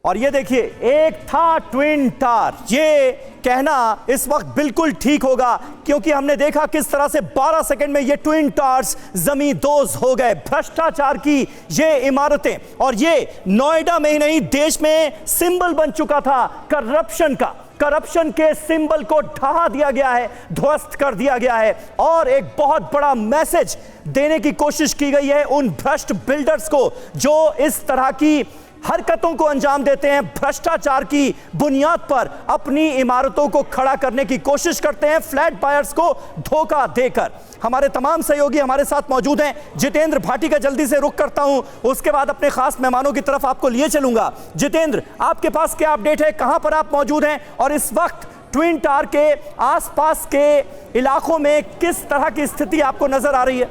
और ये देखिए, एक था ट्विन टावर। ये कहना इस वक्त बिल्कुल ठीक होगा, क्योंकि हमने देखा किस तरह से 12 सेकंड में ये ट्विन टावर्स जमींदोज हो गए। भ्रष्टाचार की ये इमारतें, और ये नोएडा में ही नहीं, देश में सिंबल बन चुका था करप्शन का। करप्शन के सिंबल को ढहा दिया गया है, ध्वस्त कर दिया गया है, और एक बहुत बड़ा मैसेज देने की कोशिश की गई है उन भ्रष्ट बिल्डर्स को जो इस तरह की हरकतों को अंजाम देते हैं, भ्रष्टाचार की बुनियाद पर अपनी इमारतों को खड़ा करने की कोशिश करते हैं, फ्लैट बायर्स को धोखा देकर। हमारे तमाम सहयोगी हमारे साथ मौजूद हैं। जितेंद्र भाटी का जल्दी से रुख करता हूं, उसके बाद अपने खास मेहमानों की तरफ आपको लिए चलूंगा। जितेंद्र, आपके पास क्या अपडेट है, कहां पर आप मौजूद हैं, और इस वक्त ट्विन टावर के आसपास के इलाकों में किस तरह की स्थिति आपको नजर आ रही है?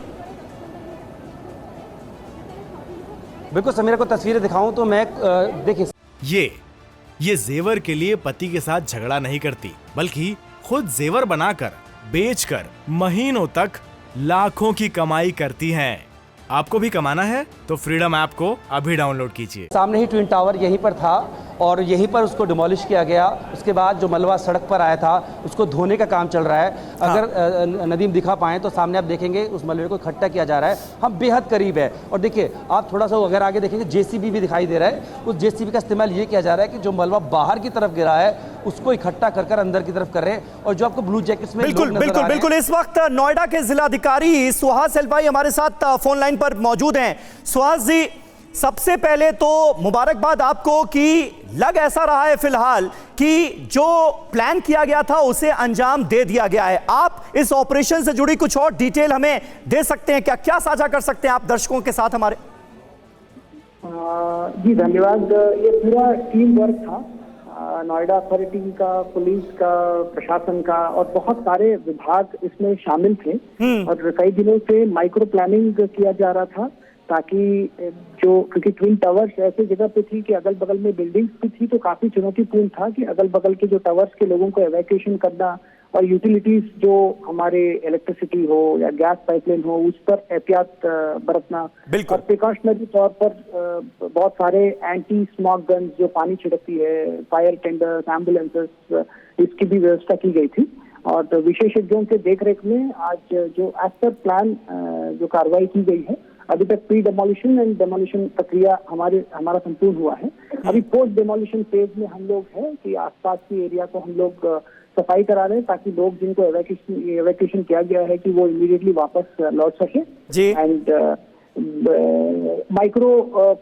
बिल्कुल समीरा को तस्वीरें दिखाऊं तो मैं देखिए, ये जेवर के लिए पति के साथ झगड़ा नहीं करती, बल्कि खुद जेवर बनाकर बेचकर महीनों तक लाखों की कमाई करती हैं। आपको भी कमाना है तो फ्रीडम ऐप को अभी डाउनलोड कीजिए। सामने ही ट्विन टावर यहीं पर था और यहीं पर उसको डिमोलिश किया गया। उसके बाद जो मलबा सड़क पर आया था उसको धोने का काम चल रहा है। अगर नदीम दिखा पाएं तो सामने आप देखेंगे उस मलबे को इकट्ठा किया जा रहा है। हम बेहद करीब है, और देखिए आप थोड़ा सा अगर आगे देखेंगे जेसीबी भी दिखाई दे रहा है। उस जेसीबी का इस्तेमाल ये किया जा रहा है कि जो मलबा बाहर की तरफ गिरा है उसको इकट्ठा कर अंदर की तरफ कर रहे हैं। और जो आपको ब्लू जैकेट्स में बिल्कुल इस वक्त नोएडा के जिलाधिकारी सुहास एलवाई हमारे साथ फोन लाइन पर मौजूद हैं। सुहास जी, सबसे पहले तो मुबारकबाद आपको कि लग ऐसा रहा है फिलहाल कि जो प्लान किया गया था उसे अंजाम दे दिया गया है। आप इस ऑपरेशन से जुड़ी कुछ और डिटेल हमें दे सकते हैं क्या? क्या साझा कर सकते हैं आप दर्शकों के साथ हमारे? जी धन्यवाद। ये पूरा टीम वर्क था, नोएडा अथॉरिटी का, पुलिस का, प्रशासन का, और बहुत सारे विभाग इसमें शामिल थे। और कई दिनों से माइक्रो प्लानिंग किया जा रहा था, ताकि क्योंकि ट्विन टावर्स ऐसे जगह पे थी कि अगल बगल में बिल्डिंग्स भी थी, तो काफी चुनौतीपूर्ण था कि अगल बगल के जो टावर्स के लोगों को एवैक्यूएशन करना, और यूटिलिटीज जो हमारे इलेक्ट्रिसिटी हो या गैस पाइपलाइन हो उस पर एहतियात बरतना। और प्रिकॉशनरी तौर पर बहुत सारे एंटी स्मॉग गन्स जो पानी छिड़कती है, फायर टेंडर्स, एम्बुलेंसेस, इसकी भी व्यवस्था की गई थी। और विशेषज्ञों के देखरेख में आज जो एज पर प्लान जो कार्रवाई की गई है, अभी तक प्री डेमोलिशन एंड डेमोलिशन प्रक्रिया हमारा संपूर्ण हुआ है। अभी पोस्ट डेमोलिशन फेज में हम लोग हैं कि आसपास की एरिया को हम लोग सफाई करा रहे हैं, ताकि लोग जिनको एवैक्यूएशन किया गया है कि वो इमीडिएटली वापस लौट सके। एंड माइक्रो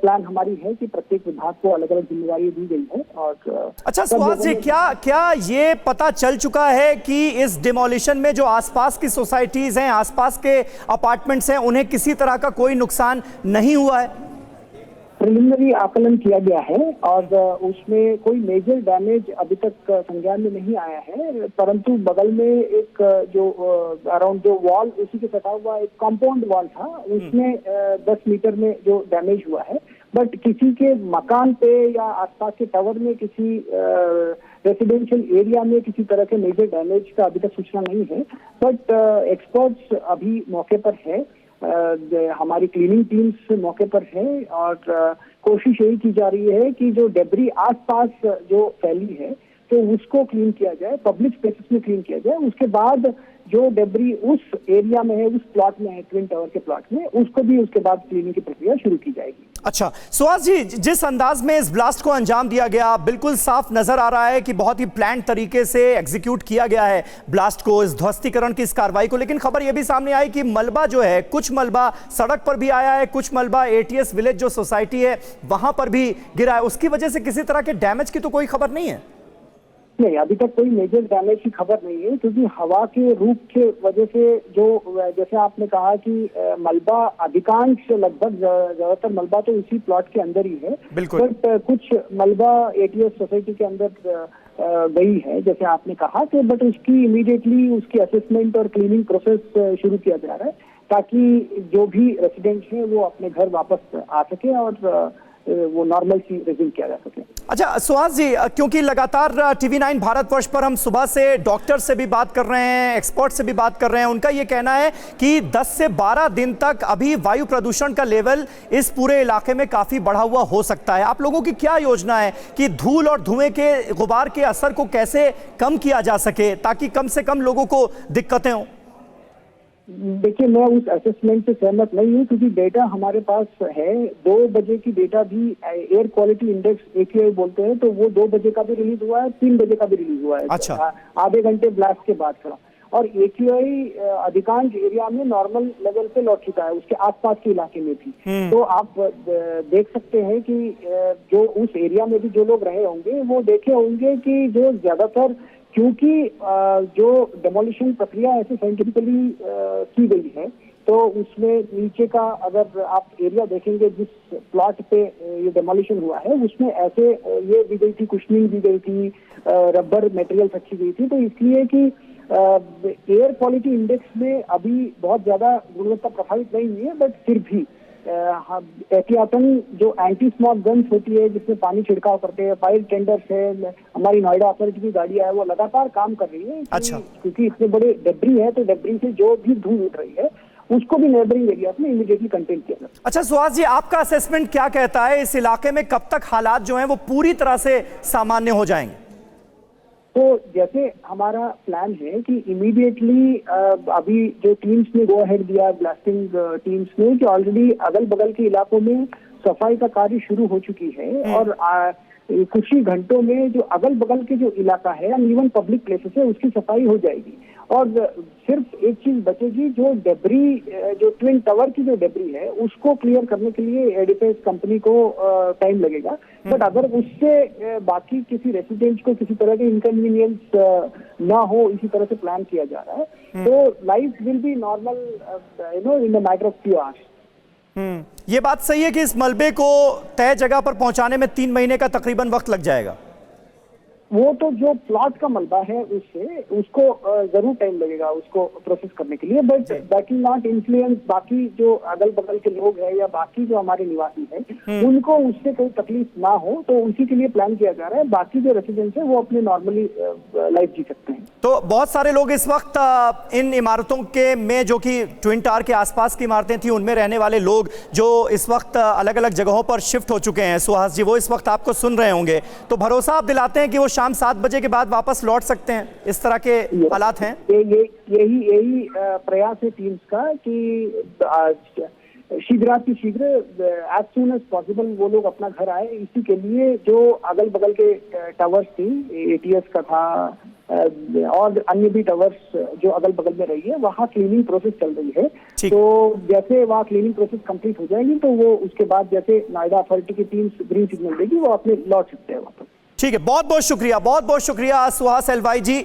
प्लान हमारी है कि प्रत्येक विभाग को अलग अलग जिम्मेदारी दी गई है। और अच्छा सुहास जी, क्या ये पता चल चुका है कि इस डिमोलिशन में जो आसपास की सोसाइटीज हैं, आसपास के अपार्टमेंट्स हैं, उन्हें किसी तरह का कोई नुकसान नहीं हुआ है? प्रिलिमिनरी आकलन किया गया है और उसमें कोई मेजर डैमेज अभी तक संज्ञान में नहीं आया है, परंतु बगल में एक जो अराउंड जो वॉल उसी के सटा हुआ एक कंपाउंड वॉल था, उसमें 10 मीटर में जो डैमेज हुआ है। बट किसी के मकान पे या आसपास के टावर में, किसी रेसिडेंशियल एरिया में किसी तरह के मेजर डैमेज का अभी तक सूचना नहीं है। बट एक्सपर्ट्स अभी मौके पर है, हमारी क्लीनिंग टीम्स मौके पर है, और कोशिश यही की जा रही है कि जो डेब्री आसपास जो फैली है तो उसको क्लीन किया जाए, पब्लिक स्पेसेस में क्लीन किया जाए। उसके बाद जो डेब्री उस एरिया में है, उस प्लॉट में है, ट्विन टावर के प्लॉट में, उसको भी उसके बाद क्लीनिंग की प्रक्रिया शुरू की जाएगी। अच्छा सुहास जी, जिस अंदाज में इस ब्लास्ट को अंजाम दिया गया, बिल्कुल साफ नजर आ रहा है कि बहुत ही प्लान तरीके से एग्जीक्यूट किया गया है ब्लास्ट को, इस ध्वस्तीकरण की इस कार्रवाई को। लेकिन खबर यह भी सामने आई कि मलबा जो है, कुछ मलबा सड़क पर भी आया है, कुछ मलबा एटीएस विलेज जो सोसाइटी है वहां पर भी गिरा है। उसकी वजह से किसी तरह के डैमेज की तो कोई खबर नहीं है? नहीं, अभी तक कोई मेजर डैमेज की खबर नहीं है, क्योंकि हवा के रूख के वजह से जो, जैसे आपने कहा कि मलबा अधिकांश, लगभग ज्यादातर मलबा तो उसी प्लॉट के अंदर ही है। बट कुछ मलबा एटीएस सोसाइटी के अंदर गई है, जैसे आपने कहा कि, बट उसकी इमीडिएटली उसकी असेसमेंट और क्लीनिंग प्रोसेस शुरू किया जा रहा है, ताकि जो भी रेसिडेंट्स हैं वो अपने घर वापस आ सके और वो नॉर्मल सी रिज्यूम किया जा सके। अच्छा सुहास जी, क्योंकि लगातार TV9 भारतवर्ष पर हम सुबह से डॉक्टर से भी बात कर रहे हैं, एक्सपर्ट से भी बात कर रहे हैं, उनका ये कहना है कि 10 से 12 दिन तक अभी वायु प्रदूषण का लेवल इस पूरे इलाके में काफी बढ़ा हुआ हो सकता है। आप लोगों की क्या योजना है कि धूल और धुएं के गुबार के असर को कैसे कम किया जा सके ताकि कम से कम लोगों को दिक्कतें हों? देखिए, मैं उस असेसमेंट से सहमत नहीं हूँ, क्योंकि डेटा हमारे पास है। 2 बजे की डेटा भी एयर क्वालिटी इंडेक्स AQI बोलते हैं, तो वो 2 बजे का भी रिलीज हुआ है, 3 बजे का भी रिलीज हुआ है। अच्छा। आधे घंटे ब्लास्ट के बाद का। और AQI अधिकांश एरिया में नॉर्मल लेवल पे लौट चुका है, उसके आसपास के इलाके में भी। तो आप देख सकते हैं कि जो उस एरिया में भी जो लोग रहे होंगे वो देखे होंगे कि जो ज्यादातर, क्योंकि जो डेमोलिशन प्रक्रिया ऐसे साइंटिफिकली की गई है, तो उसमें नीचे का अगर आप एरिया देखेंगे जिस प्लॉट पे ये डेमोलिशन हुआ है, उसमें ऐसे ये दी गई थी, कुशनिंग दी गई थी, रबर मटेरियल रखी गई थी। तो इसलिए कि एयर क्वालिटी इंडेक्स में अभी बहुत ज्यादा गुणवत्ता प्रभावित नहीं हुई है, बट फिर भी एहतियातन जो एंटी स्मॉग गन्स होती है जिसमें पानी छिड़काव करते हैं, फायर टेंडर्स है, हमारी नोएडा अथॉरिटी की गाड़ियां है, वो लगातार काम कर रही है। अच्छा। क्योंकि इतने बड़े डेब्री है, तो डेब्री से जो भी धूल उठ रही है उसको भी नेबरिंग एरिया में इमीडिएटली कंटेन किया जाए। अच्छा सुहास जी, आपका असेसमेंट क्या कहता है, इस इलाके में कब तक हालात जो हैं वो पूरी तरह से सामान्य हो जाएंगे? तो जैसे हमारा प्लान है कि इमीडिएटली अभी जो टीम्स ने गो अहेड दिया, ब्लास्टिंग टीम्स ने, कि ऑलरेडी अगल बगल के इलाकों में सफाई का कार्य शुरू हो चुकी है। और कुछ ही घंटों में जो अगल बगल के जो इलाका है, इवन पब्लिक प्लेसेस है, उसकी सफाई हो जाएगी। और सिर्फ एक चीज बचेगी, जो डेब्री, जो ट्विन टावर की जो डेब्री है, उसको क्लियर करने के लिए एडिफेस कंपनी को टाइम लगेगा। बट अगर उससे बाकी किसी रेसिडेंट्स को किसी तरह के इनकन्वीनियंस ना हो, इसी तरह से प्लान किया जा रहा है, तो life will be normal in a matter of few hours. ये बात सही है कि इस मलबे को तय जगह पर पहुंचाने में 3 महीने का तकरीबन वक्त लग जाएगा। वो तो जो प्लॉट का मलबा है उसको जरूर टाइम लगेगा उसको प्रोसेस करने के लिए, but that will not influence बाकी जो अगल बगल के लोग हैं या बाकी जो हमारे निवासी हैं, उनको उससे कोई तकलीफ ना हो, तो उसी के लिए प्लान किया जा रहा है। बाकी जो रेसिडेंट्स हैं वो अपने नॉर्मली लाइफ जी सकते हैं। तो बहुत सारे लोग इस वक्त इन इमारतों के में, जो कि ट्विन टावर के आसपास की इमारतें थी, उनमें रहने वाले लोग जो इस वक्त अलग अलग जगहों पर शिफ्ट हो चुके हैं, सुहास जी, वो इस वक्त आपको सुन रहे होंगे, तो भरोसा आप दिलाते हैं कि वो शाम 7 बजे के बाद वापस लौट सकते हैं? इस तरह के हालात हैं? यही प्रयास है टीम्स का कि शीघ्र एज सून एज पॉसिबल वो लोग अपना घर आए। इसी के लिए जो अगल बगल के टावर्स थी, ATS का था और अन्य भी टावर्स जो अगल बगल में रही है, वहाँ क्लीनिंग प्रोसेस चल रही है। तो जैसे वहाँ क्लीनिंग प्रोसेस कंप्लीट हो जाएगी, तो वो उसके बाद जैसे नोएडा अथॉरिटी की टीम्स ग्रीन सिग्नल देगी, वो अपने लौट सकते हैं वापस। ठीक है, बहुत बहुत शुक्रिया सुहास LY जी।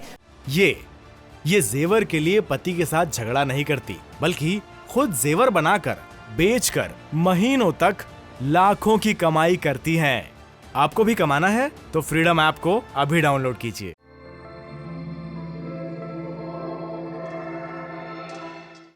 ये जेवर के लिए पति के साथ झगड़ा नहीं करती, बल्कि खुद जेवर बनाकर बेचकर महीनों तक लाखों की कमाई करती हैं। आपको भी कमाना है तो फ्रीडम ऐप को अभी डाउनलोड कीजिए।